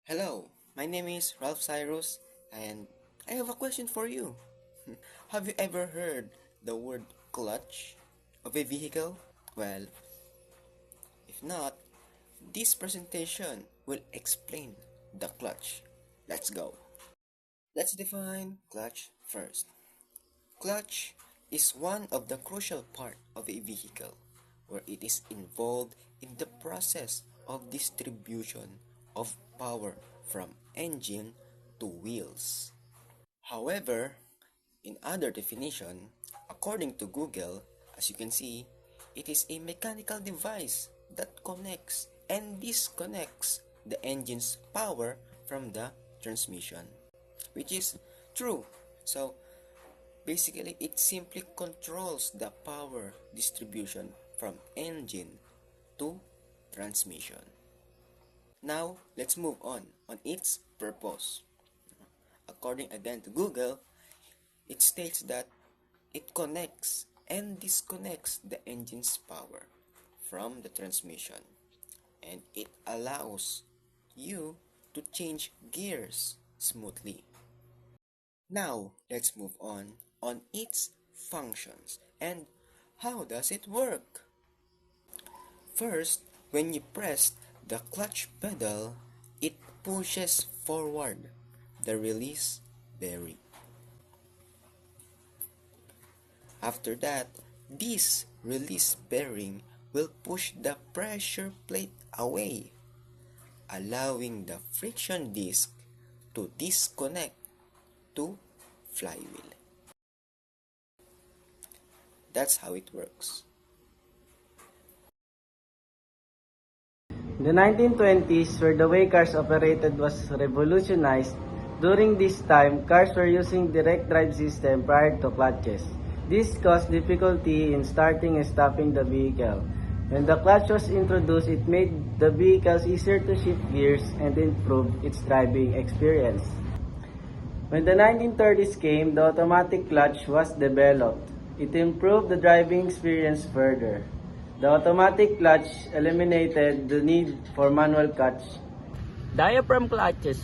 Hello, my name is Ralph Cyrus, and I have a question for you. Have you ever heard the word clutch of a vehicle? Well, if not, this presentation will explain the clutch. Let's go. Let's define clutch first. Clutch is one of the crucial part of a vehicle where it is involved in the process of distribution of power from engine to wheels. However, in other definition, according to Google, as you can see, it is a mechanical device that connects and disconnects the engine's power from the transmission, which is true. So basically, it simply controls the power distribution from engine to transmission. Now, let's move on its purpose. According again to Google, it states that it connects and disconnects the engine's power from the transmission, and it allows you to change gears smoothly. Now, let's move on its functions and how does it work? First, when you press the clutch pedal, it pushes forward the release bearing. After that, this release bearing will push the pressure plate away, allowing the friction disc to disconnect to flywheel. That's how it works. The 1920s, where the way cars operated was revolutionized. During this time, cars were using direct drive system prior to clutches. This caused difficulty in starting and stopping the vehicle. When the clutch was introduced, it made the vehicles easier to shift gears and improved its driving experience. When the 1930s came, the automatic clutch was developed. It improved the driving experience further. The automatic clutch eliminated the need for manual clutch. Diaphragm clutches.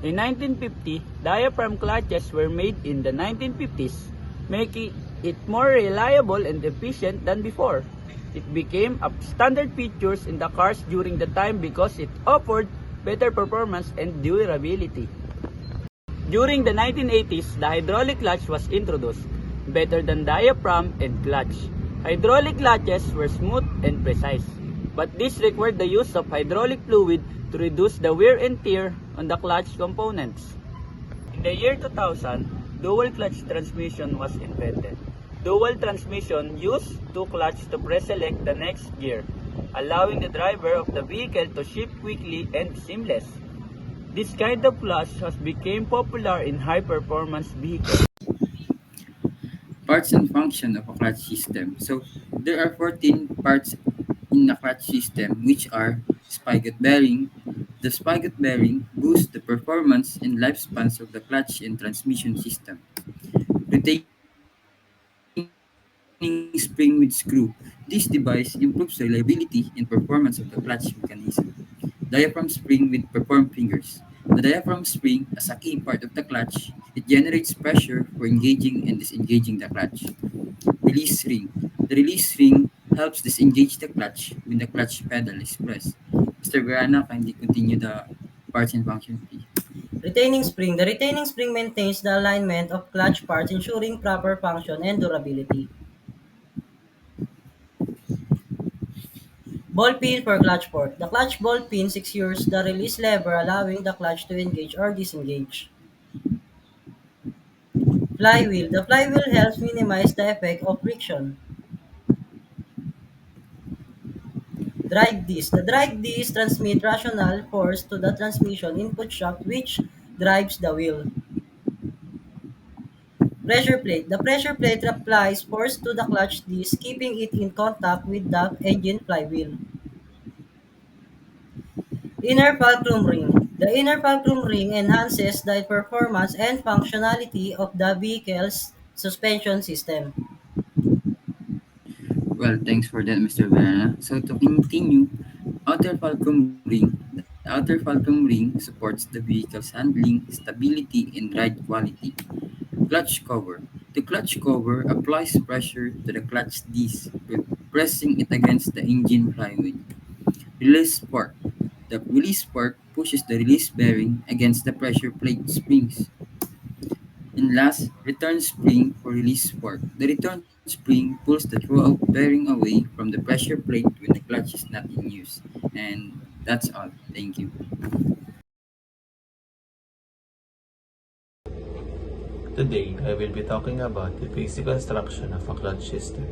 In 1950, diaphragm clutches were made in the 1950s, making it more reliable and efficient than before. It became a standard feature in the cars during the time because it offered better performance and durability. During the 1980s, the hydraulic clutch was introduced, better than diaphragm and clutch. Hydraulic clutches were smooth and precise, but this required the use of hydraulic fluid to reduce the wear and tear on the clutch components. In the year 2000, dual clutch transmission was invented. Dual transmission used two clutches to pre-select the next gear, allowing the driver of the vehicle to shift quickly and seamless. This kind of clutch has become popular in high-performance vehicles. Parts and function of a clutch system. So there are 14 parts in a clutch system, which are spigot bearing. The spigot bearing boosts the performance and lifespans of the clutch and transmission system. Retaining spring with screw. This device improves the reliability and performance of the clutch mechanism. Diaphragm spring with perform fingers. The diaphragm spring, as a key part of the clutch, it generates pressure for engaging and disengaging the clutch. Release ring. The release ring helps disengage the clutch when the clutch pedal is pressed. Mr. Verana, kindly continue the parts and function, please. Retaining spring. The retaining spring maintains the alignment of clutch parts, ensuring proper function and durability. Ball pin for clutch port. The clutch ball pin secures the release lever, allowing the clutch to engage or disengage. Flywheel. The flywheel helps minimize the effect of friction. Drive disc. The drive disc transmits rational force to the transmission input shaft, which drives the wheel. Pressure plate. The pressure plate applies force to the clutch disc, keeping it in contact with the engine flywheel. Inner fulcrum ring. The inner fulcrum ring enhances the performance and functionality of the vehicle's suspension system. Well, thanks for that, Mr. Verana. So to continue, outer fulcrum ring. The outer fulcrum ring supports the vehicle's handling, stability, and ride quality. Clutch cover. The clutch cover applies pressure to the clutch disc, pressing it against the engine flywheel. Release spark. The release spark pushes the release bearing against the pressure plate springs. And last, return spring for release spark. The return spring pulls the throwout bearing away from the pressure plate when the clutch is not in use. And that's all. Thank you. Today, I will be talking about the basic construction of a clutch system.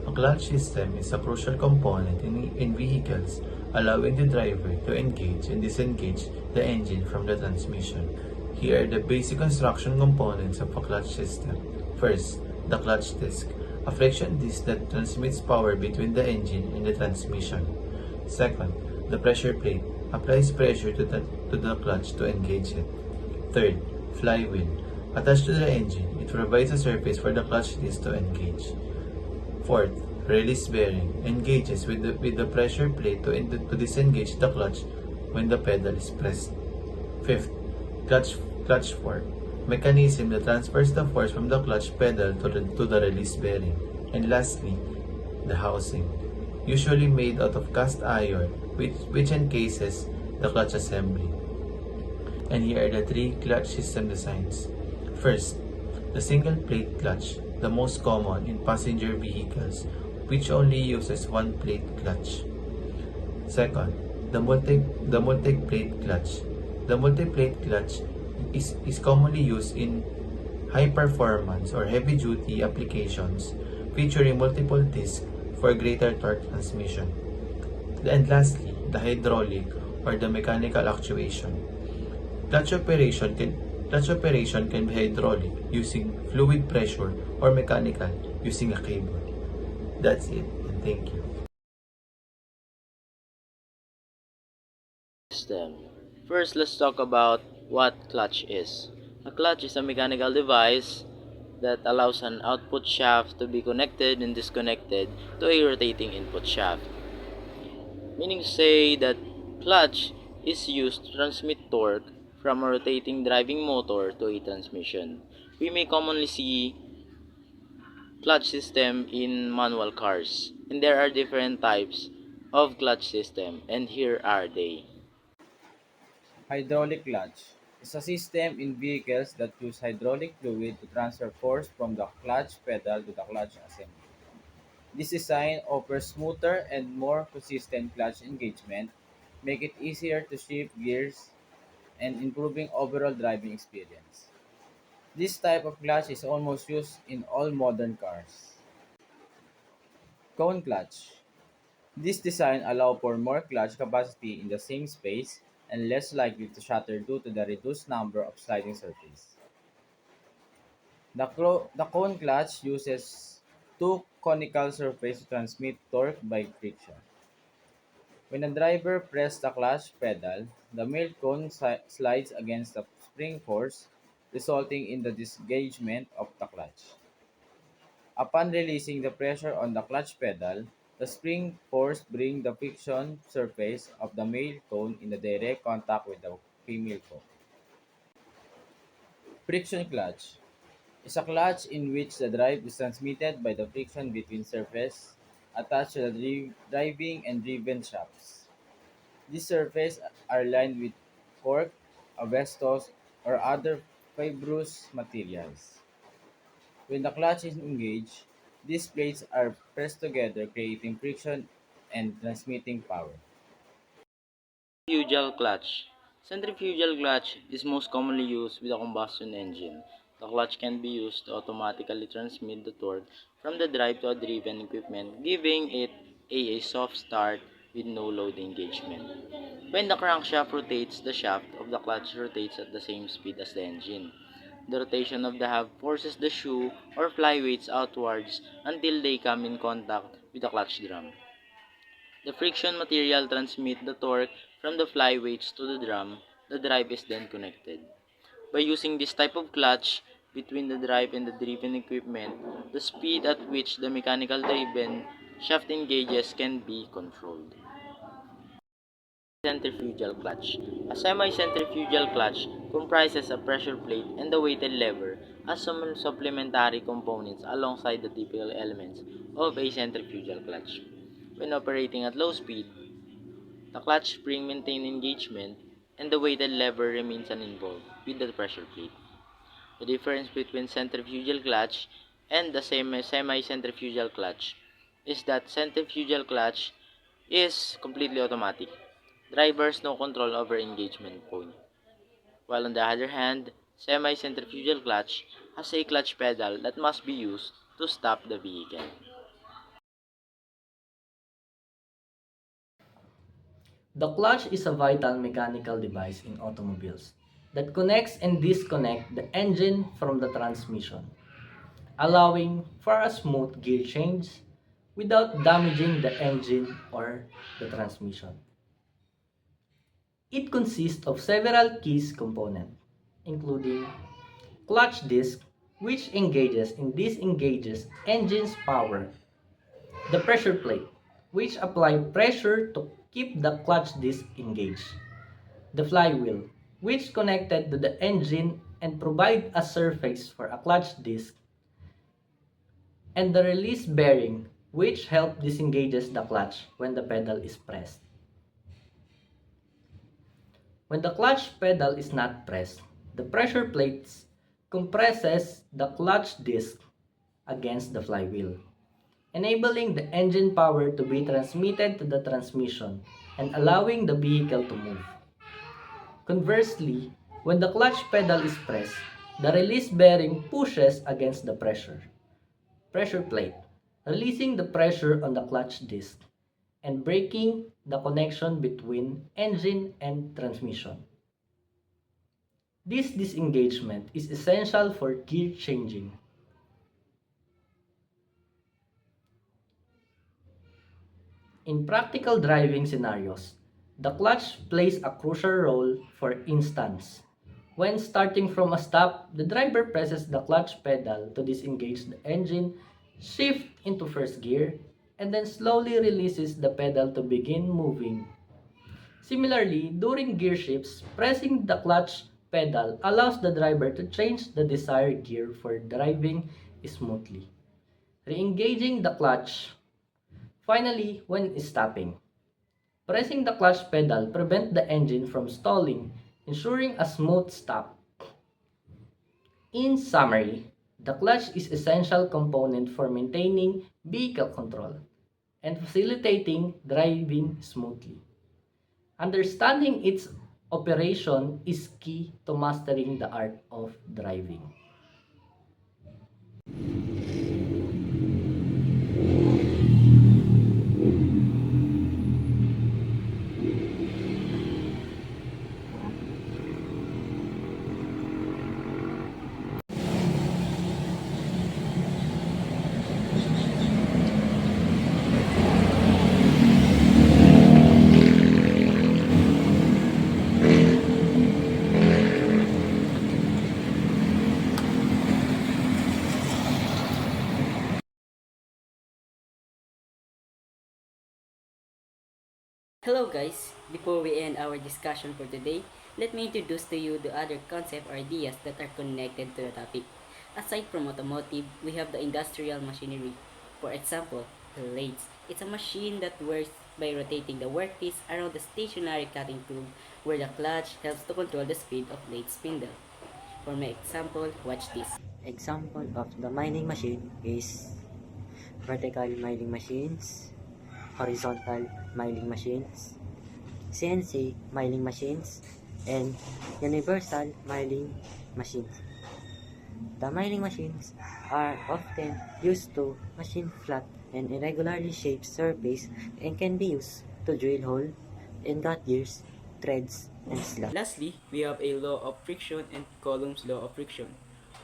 A clutch system is a crucial component in vehicles, allowing the driver to engage and disengage the engine from the transmission. Here are the basic construction components of a clutch system. First, the clutch disc, a friction disc that transmits power between the engine and the transmission. Second, the pressure plate applies pressure to the clutch to engage it. Third, flywheel. Attached to the engine, it provides a surface for the clutch disc to engage. Fourth, release bearing engages with the pressure plate to disengage the clutch when the pedal is pressed. Fifth, clutch fork mechanism that transfers the force from the clutch pedal to the release bearing. And lastly, the housing, usually made out of cast iron, which encases the clutch assembly. And here are the three clutch system designs. First, the single plate clutch, the most common in passenger vehicles, which only uses one plate clutch. Second, the multi-plate clutch. The multi-plate clutch is commonly used in high performance or heavy duty applications featuring multiple discs for greater torque transmission. And lastly, the hydraulic or the mechanical actuation. Clutch operation can be hydraulic using fluid pressure or mechanical using a cable. That's it, and thank you. System. First, let's talk about what clutch is. A clutch is a mechanical device that allows an output shaft to be connected and disconnected to a rotating input shaft. Meaning to say that clutch is used to transmit torque from a rotating driving motor to a transmission. We may commonly see clutch system in manual cars, and there are different types of clutch system, and here are they. Hydraulic clutch is a system in vehicles that use hydraulic fluid to transfer force from the clutch pedal to the clutch assembly. This design offers smoother and more consistent clutch engagement, make it easier to shift gears, and improving overall driving experience. This type of clutch is almost used in all modern cars. Cone clutch. This design allows for more clutch capacity in the same space and less likely to shatter due to the reduced number of sliding surfaces. The cone clutch uses two conical surfaces to transmit torque by friction. When a driver presses the clutch pedal, the male cone slides against the spring force, resulting in the disengagement of the clutch. Upon releasing the pressure on the clutch pedal, the spring force brings the friction surface of the male cone in direct contact with the female cone. Friction clutch is a clutch in which the drive is transmitted by the friction between surfaces attached to the driving and driven shafts. These surfaces are lined with cork, asbestos, or other fibrous materials. When the clutch is engaged, these plates are pressed together, creating friction and transmitting power. Centrifugal clutch. Centrifugal clutch is most commonly used with a combustion engine. The clutch can be used to automatically transmit the torque from the drive to a driven equipment, giving it a soft start with no load engagement. When the crankshaft rotates, the shaft of the clutch rotates at the same speed as the engine. The rotation of the hub forces the shoe or flyweights outwards until they come in contact with the clutch drum. The friction material transmits the torque from the flyweights to the drum. The drive is then connected. By using this type of clutch between the drive and the driven equipment, the speed at which the mechanical driven shaft engages can be controlled. Centrifugal clutch. A semi-centrifugal clutch comprises a pressure plate and a weighted lever as some supplementary components alongside the typical elements of a centrifugal clutch. When operating at low speed, the clutch spring maintains engagement and the weighted lever remains uninvolved with the pressure plate. The difference between centrifugal clutch and the semi-centrifugal clutch is that centrifugal clutch is completely automatic. Drivers no control over engagement point. While on the other hand, semi-centrifugal clutch has a clutch pedal that must be used to stop the vehicle. The clutch is a vital mechanical device in automobiles that connects and disconnects the engine from the transmission, allowing for a smooth gear change without damaging the engine or the transmission. It consists of several key components, including clutch disc, which engages and disengages engine's power, the pressure plate, which apply pressure to keep the clutch disc engaged, the flywheel, which connected to the engine and provide a surface for a clutch disc, and the release bearing, which help disengages the clutch when the pedal is pressed. When the clutch pedal is not pressed, the pressure plates compresses the clutch disc against the flywheel, enabling the engine power to be transmitted to the transmission and allowing the vehicle to move. Conversely, when the clutch pedal is pressed, the release bearing pushes against the pressure plate, releasing the pressure on the clutch disc and breaking the connection between engine and transmission. This disengagement is essential for gear changing. In practical driving scenarios, the clutch plays a crucial role. For instance, when starting from a stop, the driver presses the clutch pedal to disengage the engine, shift into first gear, and then slowly releases the pedal to begin moving. Similarly, during gear shifts, pressing the clutch pedal allows the driver to change the desired gear for driving smoothly. Re-engaging the clutch. Finally, when stopping, pressing the clutch pedal prevents the engine from stalling, ensuring a smooth stop. In summary, the clutch is an essential component for maintaining vehicle control and facilitating driving smoothly. Understanding its operation is key to mastering the art of driving. Hello guys! Before we end our discussion for today, let me introduce to you the other concept or ideas that are connected to the topic. Aside from automotive, we have the industrial machinery. For example, the lathe. It's a machine that works by rotating the workpiece around the stationary cutting tool where the clutch helps to control the speed of lathe spindle. For my example, watch this. Example of the milling machine is vertical milling machines, horizontal milling machines, CNC milling machines, and universal milling machines. The milling machines are often used to machine flat and irregularly shaped surface and can be used to drill hole and cut gears, threads, and slots. Lastly, we have a law of friction and Coulomb's law of friction,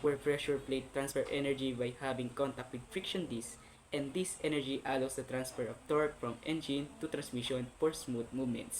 where pressure plate transfer energy by having contact with friction disc, and this energy allows the transfer of torque from engine to transmission for smooth movements.